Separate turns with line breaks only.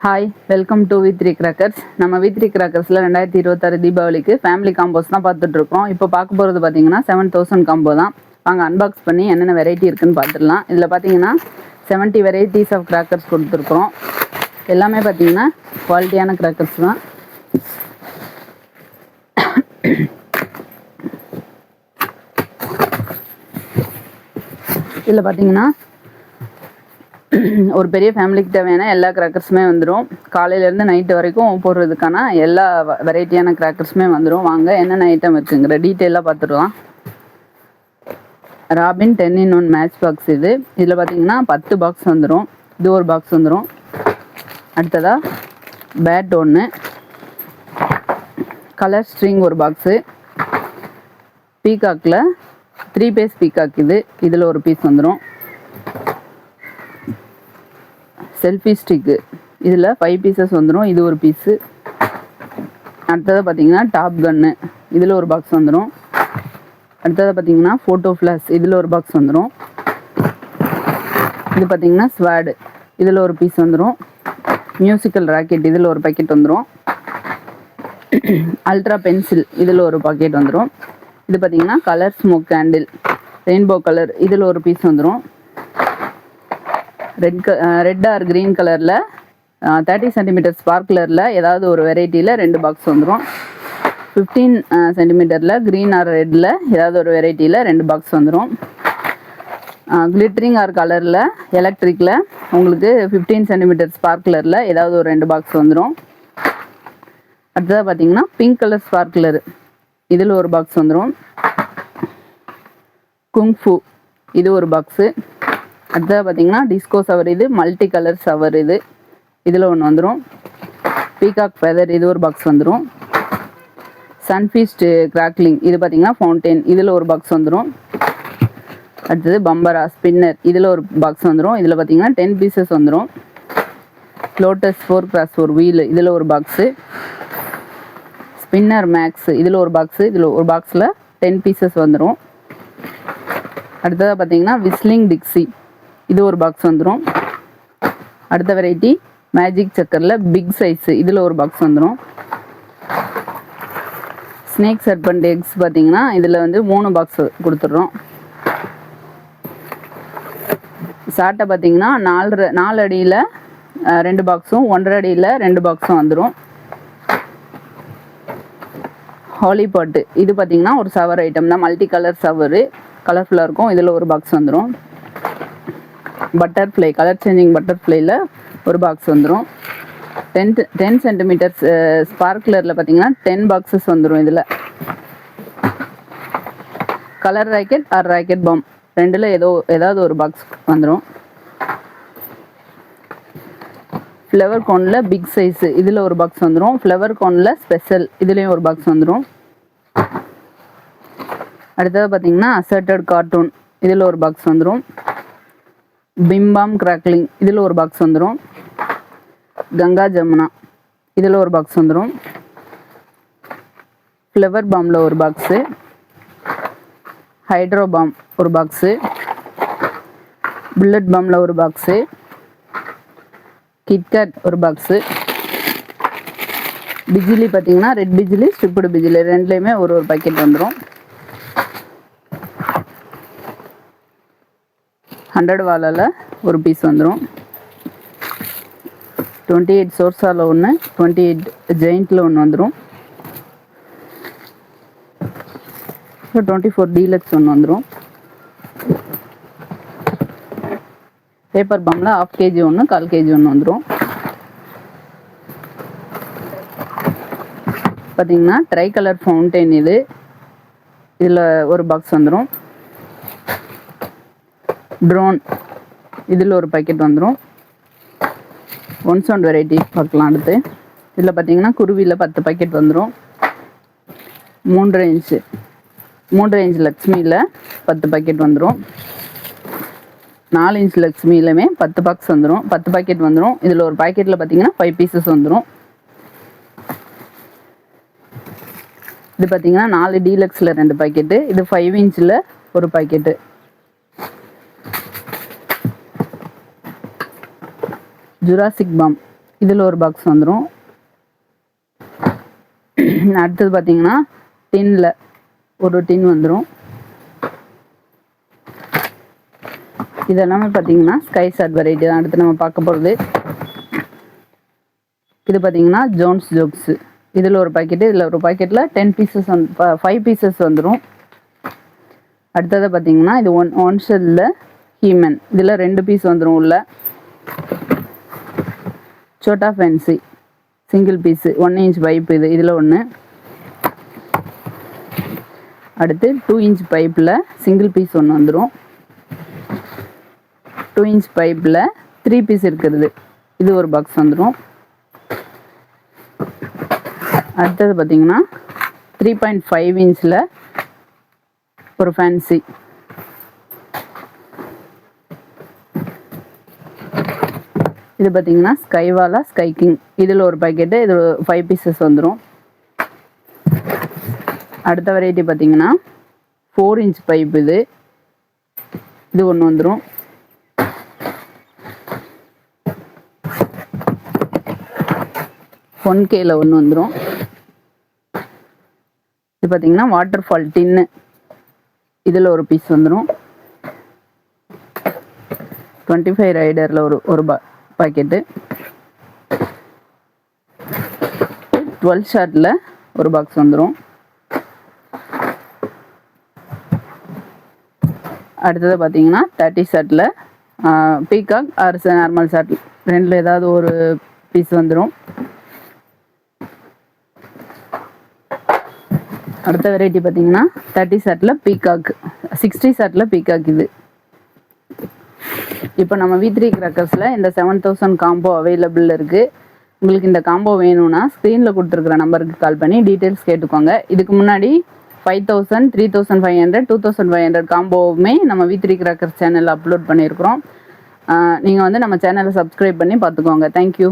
Hi welcome to வி3 Crackers. நம்ம வி3 கிராக்கர்ஸில் 2026 தீபாவளிக்கு ஃபேமிலி காம்போஸ் தான் பார்த்துட்ருக்கோம். இப்போ பார்க்க போகிறது பார்த்தீங்கன்னா 7000 காம்போ தான். வாங்க அன்பாக்ஸ் பண்ணி என்னென்ன வெரைட்டி இருக்குதுன்னு பார்த்துடலாம். இதில் பார்த்தீங்கன்னா 70 வெரைட்டிஸ் ஆஃப் கிராக்கர்ஸ் கொடுத்துருக்குறோம். எல்லாமே பார்த்தீங்கன்னா குவாலிட்டியான கிராக்கர்ஸ் தான். இதில் பார்த்தீங்கன்னா ஒரு பெரிய ஃபேமிலிக்கு தேவையான எல்லா கிராக்கர்ஸுமே வந்துடும். காலையிலேருந்து நைட்டு வரைக்கும் போடுறதுக்கான எல்லா வெரைட்டியான கிராக்கர்ஸுமே வந்துடும். வாங்க என்னென்ன ஐட்டம் இருக்குங்கிற டீட்டெயிலாக பார்த்துடலாம். ராபின் 10-in-1 மேட்ச் பாக்ஸ் இது. இதில் பார்த்தீங்கன்னா 10 பாக்ஸ் வந்துடும். இது ஒரு பாக்ஸ் வந்துடும். அடுத்ததாக பேட் ஒன்று, கலர் ஸ்ட்ரிங் ஒரு பாக்ஸு, பீகாக்கில் 3 பீஸ் பீகாக் இது. இதில் ஒரு பீஸ் வந்துடும். செல்ஃபி ஸ்டிக்கு இதில் 5 பீசஸ் வந்துடும். இது ஒரு பீஸு. அடுத்தது பார்த்தீங்கன்னா டாப் கன்னு, இதில் ஒரு பாக்ஸ் வந்துடும். அடுத்தது பார்த்தீங்கன்னா ஃபோட்டோ ஃப்ளாஷ், இதில் ஒரு பாக்ஸ் வந்துடும். இது பார்த்தீங்கன்னா ஸ்வாடு, இதில் ஒரு பீஸ் வந்துடும். மியூசிக்கல் ராக்கெட், இதில் ஒரு பாக்கெட் வந்துடும். அல்ட்ரா பென்சில், இதில் ஒரு பாக்கெட் வந்துடும். இது பார்த்தீங்கன்னா colour smoke candle rainbow colour, இதில் ஒரு பீஸ் வந்துடும். ரெட் ஆர் க்ரீன் கலரில் 30 சென்டிமீட்டர் ஸ்பார்க்லரில் ஏதாவது ஒரு வெரைட்டியில் 2 பாக்ஸ் வந்துடும். 15 சென்டிமீட்டரில் க்ரீன் ஆர் ரெட்டில் ஏதாவது ஒரு வெரைட்டியில் 2 பாக்ஸ் வந்துடும். கிளிட்டரிங் ஆர் கலரில் எலக்ட்ரிக்கில் உங்களுக்கு 15 சென்டிமீட்டர் ஸ்பார்க்லரில் ஏதாவது ஒரு 2 பாக்ஸ் வந்துடும். அடுத்ததாக பார்த்தீங்கன்னா பிங்க் கலர் ஸ்பார்க்லர், இதில் ஒரு பாக்ஸ் வந்துடும். குங்ஃபு, இது ஒரு பாக்ஸு. அடுத்தது பார்த்தீங்கன்னா டிஸ்கோ சவர், இது மல்டி கலர் சவர், இதில் ஒன்று வந்துடும். பீகாக் ஃபெதர், இது ஒரு பாக்ஸ் வந்துடும். சன்ஃபீஸ்ட் கிராக்லிங், இது பார்த்தீங்கன்னா ஃபவுண்டெயின், இதில் ஒரு பாக்ஸ் வந்துடும். அடுத்தது பம்பரா ஸ்பின்னர், இதில் ஒரு பாக்ஸ் வந்துடும். இதில் பார்த்தீங்கன்னா 10 பீசஸ் வந்துடும். லோட்டஸ் 4x4 வீல், இதில் ஒரு பாக்ஸு. ஸ்பின்னர் மேக்ஸ், இதில் ஒரு பாக்ஸு. இதில் ஒரு பாக்ஸில் 10 பீசஸ் வந்துடும். அடுத்ததாக பார்த்தீங்கன்னா விஸ்லிங் டிக்ஸி, இது ஒரு பாக்ஸ் வந்துடும். அடுத்த வெரைட்டி மேஜிக் சக்கரில் பிக் சைஸு, இதில் ஒரு பாக்ஸ் வந்துடும். ஸ்னேக் சர்பண்ட் எக்ஸ் பார்த்தீங்கன்னா இதில் 3 பாக்ஸ் கொடுத்துட்றோம். சாட்டை பார்த்தீங்கன்னா 4 அடியில் 2 பாக்ஸும் 1.5 அடியில் 2 பாக்ஸும் வந்துடும். ஹாலி பாட்டு, இது பார்த்தீங்கன்னா ஒரு சவர் ஐட்டம் தான். மல்டி கலர் சவரு, கலர்ஃபுல்லாக இருக்கும். இதில் ஒரு பாக்ஸ் வந்துடும். பட்டர்ஃப்ளை, கலர் சேஞ்சிங் பட்டர்ஃப்ளைல ஒரு பாக்ஸ் வந்துடும். 10 சென்டிமீட்டர்ஸ் ஸ்பார்க்லரில் பார்த்தீங்கன்னா 10 பாக்ஸஸ் வந்துடும். இதில் colour rocket or rocket bomb ரெண்டில் ஏதாவது ஒரு பாக்ஸ் வந்துடும். ஃப்ளவர் கோனில் பிக் சைஸு, இதில் ஒரு பாக்ஸ் வந்துடும். ஃப்ளவர் கோனில் ஸ்பெஷல், இதுலேயும் ஒரு பாக்ஸ் வந்துடும். அடுத்தது பார்த்தீங்கன்னா அசர்டட் கார்ட்டூன், இதில் ஒரு பாக்ஸ் வந்துடும். பிம்பாம் கிராக்லிங், இதில் ஒரு பாக்ஸ் வந்துடும். கங்கா ஜமுனா, இதில் ஒரு பாக்ஸ் வந்துடும். ஃப்ளவர் பாமில் ஒரு பாக்ஸு. ஹைட்ரோ பாம் ஒரு பாக்ஸு. புல்லட் பாமில் ஒரு பாக்ஸு. கிட்கேட் ஒரு பாக்ஸு. பிஜிலி பார்த்தீங்கன்னா ரெட் பிஜிலி, ஸ்ட்ரிப்டு பிஜிலி ரெண்டுலேயுமே ஒரு பாக்கெட் வந்துடும். 100 வாலால் ஒரு பீஸ் வந்துடும். 28 சோர்ஸால் ஒன்று, 28 ஜெயிண்டில் ஒன்று வந்துடும். 24 டீலக்ஸ் ஒன்று வந்துடும். பேப்பர் பாமில் 1/2 kg ஒன்று, 1/4 kg ஒன்று வந்துடும். பார்த்தீங்கன்னா ட்ரை கலர் ஃபவுண்டெயின், இதில் ஒரு பாக்ஸ் வந்துடும். ட்ரோன், இதில் ஒரு பாக்கெட் வந்துடும். 1 சவுண்ட் வெரைட்டி பார்க்கலாம். அடுத்து இதில் பார்த்தீங்கன்னா குருவியில் 10 பாக்கெட் வந்துடும். 3 இன்ச் லக்ஷ்மியில் 10 பாக்கெட் வந்துடும். 4 இன்ச் லக்ஷ்மியிலுமே 10 பாக்ஸ் வந்துடும், 10 பாக்கெட் வந்துடும். இதில் ஒரு பாக்கெட்டில் பார்த்தீங்கன்னா 5 பீசஸ் வந்துடும். இது பார்த்தீங்கன்னா 4 டீலக்ஸில் 2 பாக்கெட்டு, இது 5 இன்ச்சில் ஒரு பாக்கெட்டு. ஜுராசிக் பாம், இதில் ஒரு பாக்ஸ் வந்துடும். அடுத்தது பார்த்தீங்கன்னா டின்னில் ஒரு டின் வந்துடும். இதெல்லாமே பார்த்தீங்கன்னா ஸ்கை ஷாட் வெரைட்டி தான் அடுத்து நம்ம பார்க்க போகிறது. இது பார்த்தீங்கன்னா ஜோன்ஸ் ஜோக்ஸு. இதில் ஒரு பாக்கெட்டு, இதில் ஒரு பாக்கெட்டில் 10 பீசஸ் 5 பீசஸ் வந்துடும். அடுத்தது பார்த்தீங்கன்னா இது ஒன் ஷெல்லில் ஹீமன். இதில் 2 பீஸ் வந்துடும் உள்ள. சோட்டா fancy single piece 1 inch pipe இது, இதில் ஒன்று. அடுத்து 2 இன்ச் பைப்பில் சிங்கிள் பீஸ் ஒன்று வந்துடும். 2 இன்ச் பைப்பில் 3 பீஸ் இருக்கிறது, இது ஒரு பாக்ஸ் வந்துடும். அடுத்தது பார்த்தீங்கன்னா 3.5 இன்ச்சில் ஒரு ஃபேன்சி. இது பார்த்தீங்கன்னா ஸ்கைவாலா ஸ்கை கிங். இதில் ஒரு பாக்கெட்டு, இது 5 பீசஸ் வந்துடும். அடுத்த வெரைட்டி பார்த்தீங்கன்னா 4 இன்ச் பைப் இது, இது ஒன்று வந்துடும். $1K ஒன்று வந்துடும். இது பார்த்தீங்கன்னா வாட்டர் ஃபால் டின்னு, இதில் ஒரு பீஸ் வந்துடும். 25 ரைடரில் ஒரு பாக்கெட்டு. 12 ஷாட்டில் ஒரு பாக்ஸ் வந்துடும். அடுத்தது பார்த்தீங்கன்னா 30 ஷாட்டில் பீகாக் ஆர் நார்மல் ஷாட்டில் ரெண்டில் ஏதாவது ஒரு பீஸ் வந்துடும். அடுத்த வெரைட்டி பார்த்தீங்கன்னா 30 ஷாட்டில் பீகாக், 60 ஷாட்டில் பீகாக் இது. இப்போ நம்ம V3 கிராக்கர்ஸில் இந்த 7000 காம்போ அவைலபிள் இருக்குது. உங்களுக்கு இந்த காம்போ வேணும்னா ஸ்க்ரீனில் கொடுத்துருக்குற நம்பருக்கு கால் பண்ணி டீட்டெயில்ஸ் கேட்டுக்கோங்க. இதுக்கு முன்னாடி 5000, 3500, 2500 காம்போவுமே நம்ம V3 கிராக்கர்ஸ் சேனலில் அப்லோட் பண்ணியிருக்கிறோம். நீங்கள் வந்து நம்ம சேனலை சப்ஸ்கிரைப் பண்ணி பார்த்துக்கோங்க. தேங்க்யூ.